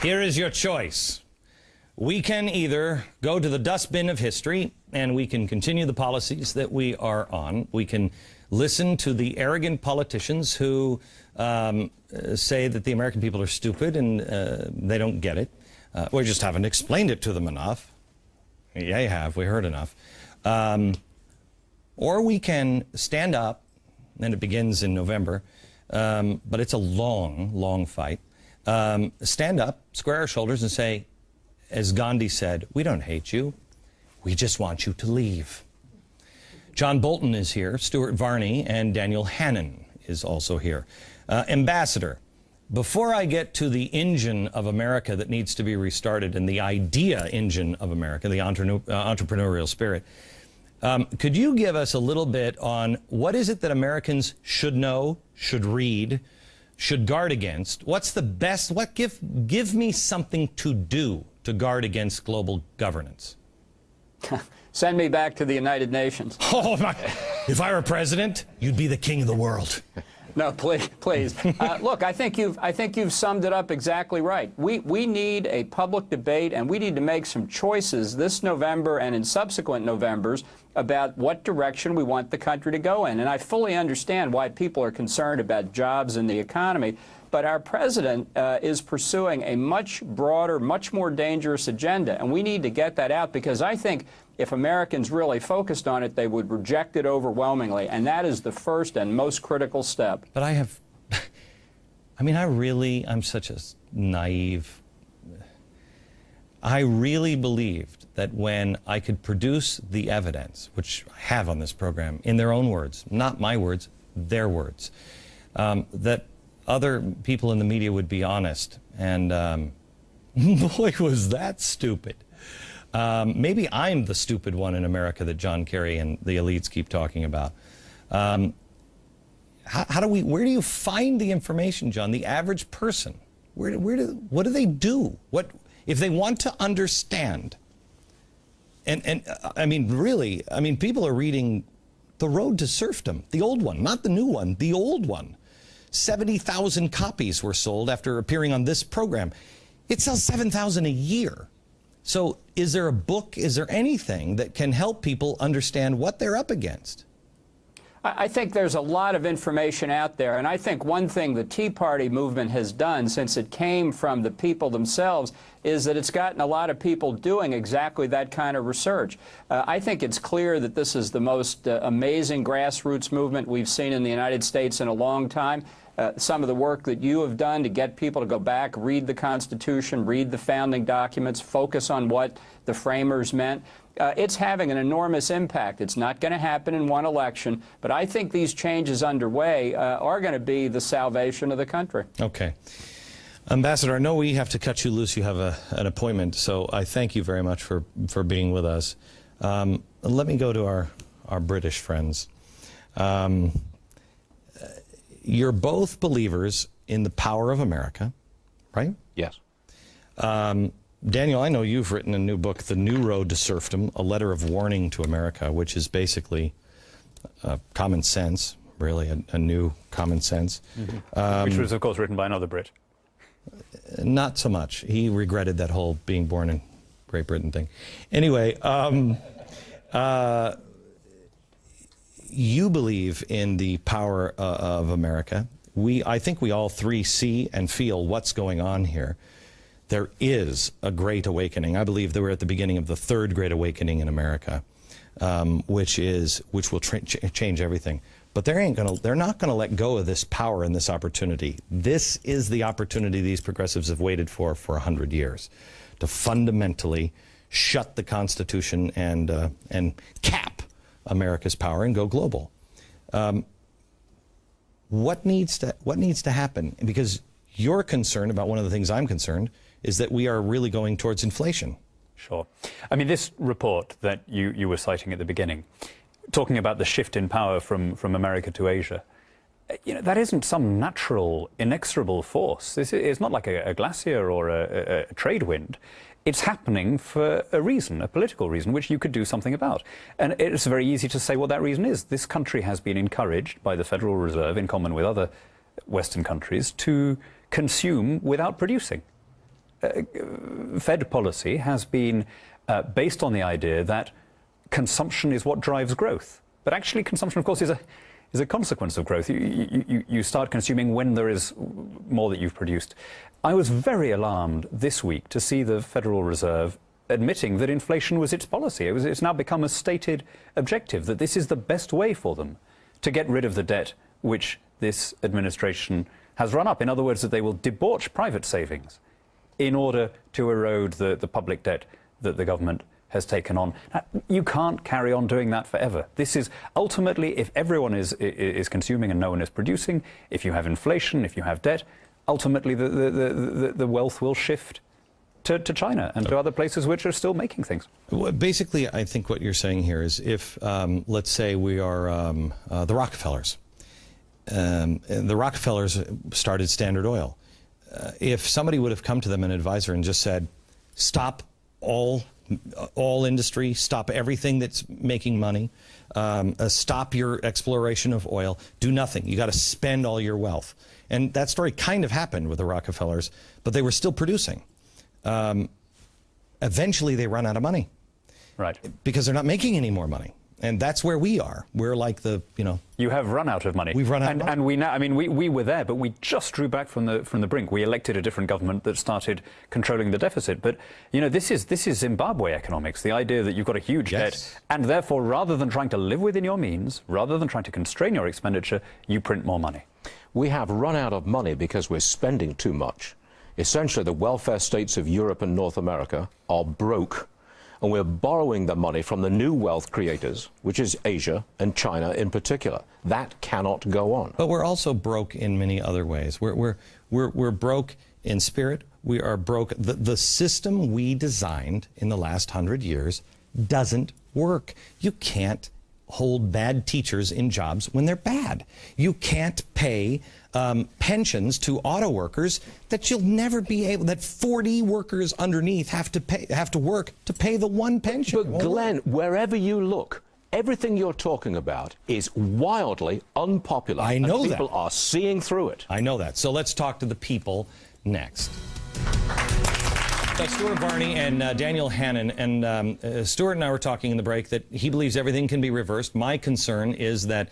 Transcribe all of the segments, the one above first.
Here is your choice. We can either go to the dustbin of history and we can continue the policies that we are on. We can listen to the arrogant politicians who say that the American people are stupid and they don't get it. We just haven't explained it to them enough. Yeah, you have. We heard enough. Or we can stand up, and it begins in November, but it's a long, long fight. Stand up, square our shoulders, and say, as Gandhi said, we don't hate you. We just want you to leave. John Bolton is here. Stuart Varney and Daniel Hannan is also here. Ambassador, before I get to the engine of America that needs to be restarted and the idea engine of America, the entrepreneurial spirit, could you give us a little bit on what is it that Americans should know, should read, should guard against? What's the best? Give me something to do to guard against global governance. Send me back to the United Nations. Oh my! If I were president, you'd be the king of the world. No, please. Look, I think you've summed it up exactly right. We need a public debate, and we need to make some choices this November and in subsequent Novembers about what direction we want the country to go in. And I fully understand why people are concerned about jobs and the economy. But our president is pursuing a much broader, much more dangerous agenda, and we need to get that out, because I think if Americans really focused on it, they would reject it overwhelmingly, and that is the first and most critical step. But I'm such a naive. I really believed that when I could produce the evidence, which I have on this program, in their own words, not my words, their words, that other people in the media would be honest, and boy, was that stupid. Maybe I'm the stupid one in America that John Kerry and the elites keep talking about. Where do you find the information, John? The average person, what do they do? What if they want to understand? And I mean, really, I mean, people are reading The Road to Serfdom, the old one, not the new one, the old one. 70,000 copies were sold after appearing on this program. It sells 7,000 a year. So is there a book, is there anything that can help people understand what they're up against? I think there's a lot of information out there, and I think one thing the Tea Party movement has done since it came from the people themselves is that it's gotten a lot of people doing exactly that kind of research. I think it's clear that this is the most amazing grassroots movement we've seen in the United States in a long time. Some of the work that you have done to get people to go back, read the Constitution, read the founding documents, focus on what the framers meant. It's having an enormous impact. It's not going to happen in one election, but I think these changes underway are going to be the salvation of the country. Okay. Ambassador, I know we have to cut you loose. You have an appointment, so I thank you very much for being with us. Let me go to our British friends. You're both believers in the power of America, right? Yes. Daniel, I know you've written a new book, The New Road to Serfdom, a letter of warning to America, which is basically common sense, really, a new common sense. Mm-hmm. Which was, of course, written by another Brit. Not so much. He regretted that whole being born in Great Britain thing. Anyway, you believe in the power of America. I think we all three see and feel what's going on here. There is a great awakening. I believe that we're at the beginning of the third great awakening in America, which will change everything. But they're not gonna let go of this power and this opportunity. This is the opportunity these progressives have waited for 100 years, to fundamentally shut the Constitution and cap America's power and go global. What needs to happen? Because you're concerned about one of the things I'm concerned is that we are really going towards inflation. Sure. I mean, this report that you were citing at the beginning, talking about the shift in power from America to Asia, you know, that isn't some natural, inexorable force. It's not like a glacier or a trade wind. It's happening for a reason, a political reason, which you could do something about. And it's very easy to say what that reason is. This country has been encouraged by the Federal Reserve, in common with other Western countries, to consume without producing. Fed policy has been based on the idea that consumption is what drives growth. But actually consumption, of course, is a consequence of growth. You start consuming when there is more that you've produced. I was very alarmed this week to see the Federal Reserve admitting that inflation was its policy. It's now become a stated objective, that this is the best way for them to get rid of the debt which this administration has run up. In other words, that they will debauch private savings in order to erode the public debt that the government has taken on. Now, you can't carry on doing that forever. This is ultimately, if everyone is consuming and no one is producing, if you have inflation, if you have debt, ultimately the wealth will shift to China and to other places which are still making things. Well, basically, I think what you're saying here is if, let's say we are the Rockefellers. The Rockefellers started Standard Oil. If somebody would have come to them, an advisor, and just said, stop all industry, stop everything that's making money, stop your exploration of oil, do nothing. You got to spend all your wealth. And that story kind of happened with the Rockefellers, but they were still producing. Eventually they run out of money. Right. Because they're not making any more money. And that's where we are. We're like the, You have run out of money. We've run out of money. And we now, I mean, we were there, but we just drew back from the brink. We elected a different government that started controlling the deficit. But, this is Zimbabwe economics, the idea that you've got a huge debt, and therefore, rather than trying to live within your means, rather than trying to constrain your expenditure, you print more money. We have run out of money because we're spending too much. Essentially, the welfare states of Europe and North America are broke, and we're borrowing the money from the new wealth creators, which is Asia and China in particular. That cannot go on. But we're also broke in many other ways. We're broke in spirit. We are broke. The system we designed in the last 100 years doesn't work. You can't hold bad teachers in jobs when they're bad. You can't pay pensions to auto workers that you'll never be able, that 40 workers underneath have to work to pay the one pension. But Glenn, wherever you look, everything you're talking about is wildly unpopular. I know and that. People are seeing through it. I know that. So let's talk to the people next. Stuart Varney and Daniel Hannan, and Stuart and I were talking in the break that he believes everything can be reversed. My concern is that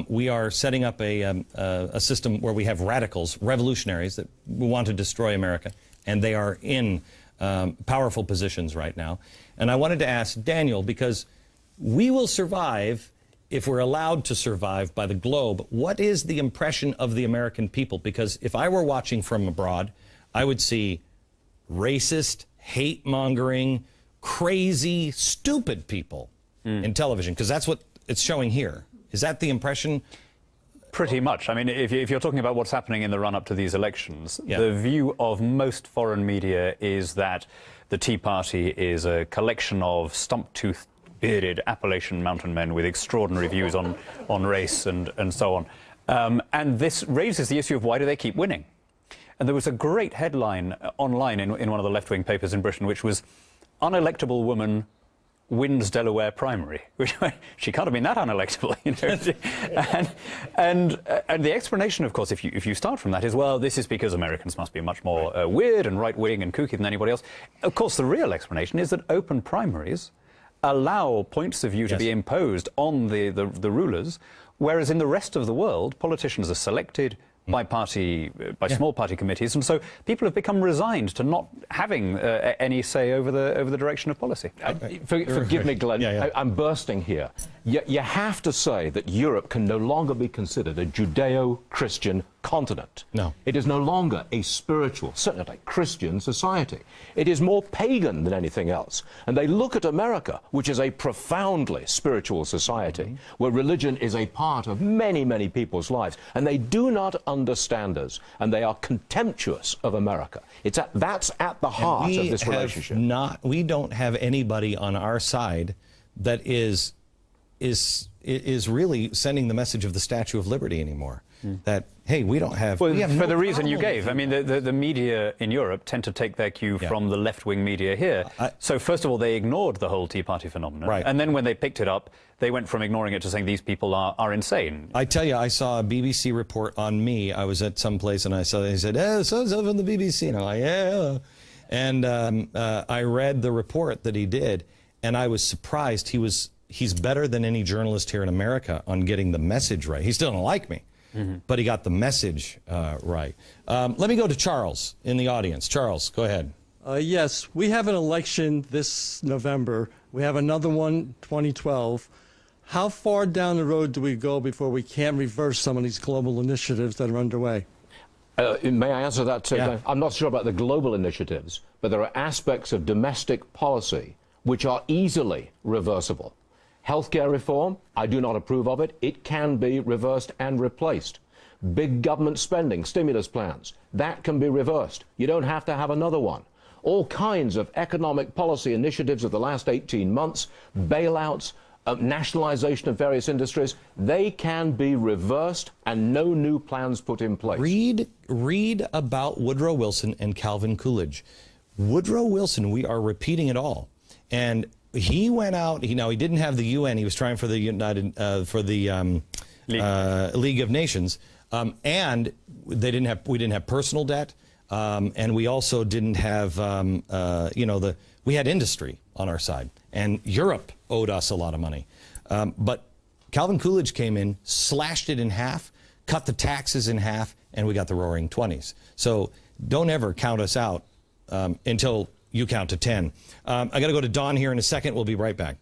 we are setting up a system where we have radicals, revolutionaries that want to destroy America, and they are in powerful positions right now. And I wanted to ask Daniel, because we will survive if we're allowed to survive by the globe. What is the impression of the American people? Because if I were watching from abroad, I would see racist, hate-mongering, crazy, stupid people in television, because that's what it's showing here. Is that the impression? Pretty much. I mean, if you're talking about what's happening in the run-up to these elections, the view of most foreign media is that the Tea Party is a collection of stump-toothed, bearded Appalachian mountain men with extraordinary views on race and so on. And this raises the issue of why do they keep winning? And there was a great headline online in one of the left-wing papers in Britain, which was, "Unelectable woman wins Delaware primary." Which, she can't have been that unelectable, and the explanation, of course, if you start from that, is, well, this is because Americans must be much more weird and right-wing and kooky than anybody else. Of course, the real explanation is that open primaries allow points of view to be imposed on the rulers, whereas in the rest of the world, politicians are selected by small party committees, and so people have become resigned to not having any say over the direction of policy. Forgive me, Glenn. I'm bursting here. You have to say that Europe can no longer be considered a Judeo-Christian continent. No. It is no longer a spiritual, certainly Christian society. It is more pagan than anything else. And they look at America, which is a profoundly spiritual society, where religion is a part of many, many people's lives, and they do not understand us, and they are contemptuous of America. That's at the heart of this relationship. We don't have anybody on our side that is really sending the message of the Statue of Liberty anymore. That, hey, we don't have... Well, we have for no the reason you problem. gave. I mean, the media in Europe tend to take their cue from the left-wing media here. So, first of all, they ignored the whole Tea Party phenomenon. Right. And then when they picked it up, they went from ignoring it to saying these people are insane. I tell you, I saw a BBC report on me. I was at some place and I saw, they said, "Oh, so from the BBC." And I'm like, yeah. And I read the report that he did, and I was surprised. He's better than any journalist here in America on getting the message right. He still don't like me, but he got the message right. Let me go to Charles in the audience. Charles, go ahead. Yes, we have an election this November. We have another one, 2012. How far down the road do we go before we can reverse some of these global initiatives that are underway? May I answer that? Yeah. I'm not sure about the global initiatives, but there are aspects of domestic policy which are easily reversible. Healthcare reform, I do not approve of it. It can be reversed and replaced. Big government spending, stimulus plans, that can be reversed. You don't have to have another one. All kinds of economic policy initiatives of the last 18 months, bailouts, nationalization of various industries, they can be reversed and no new plans put in place. Read about Woodrow Wilson and Calvin Coolidge. Woodrow Wilson, we are repeating it all. And he went out, he didn't have the UN, he was trying for the League of Nations, and we didn't have personal debt, and we also didn't have, we had industry on our side, and Europe owed us a lot of money. But Calvin Coolidge came in, slashed it in half, cut the taxes in half, and we got the roaring 20s. So don't ever count us out until you count to 10. I got to go to Don here in a second. We'll be right back.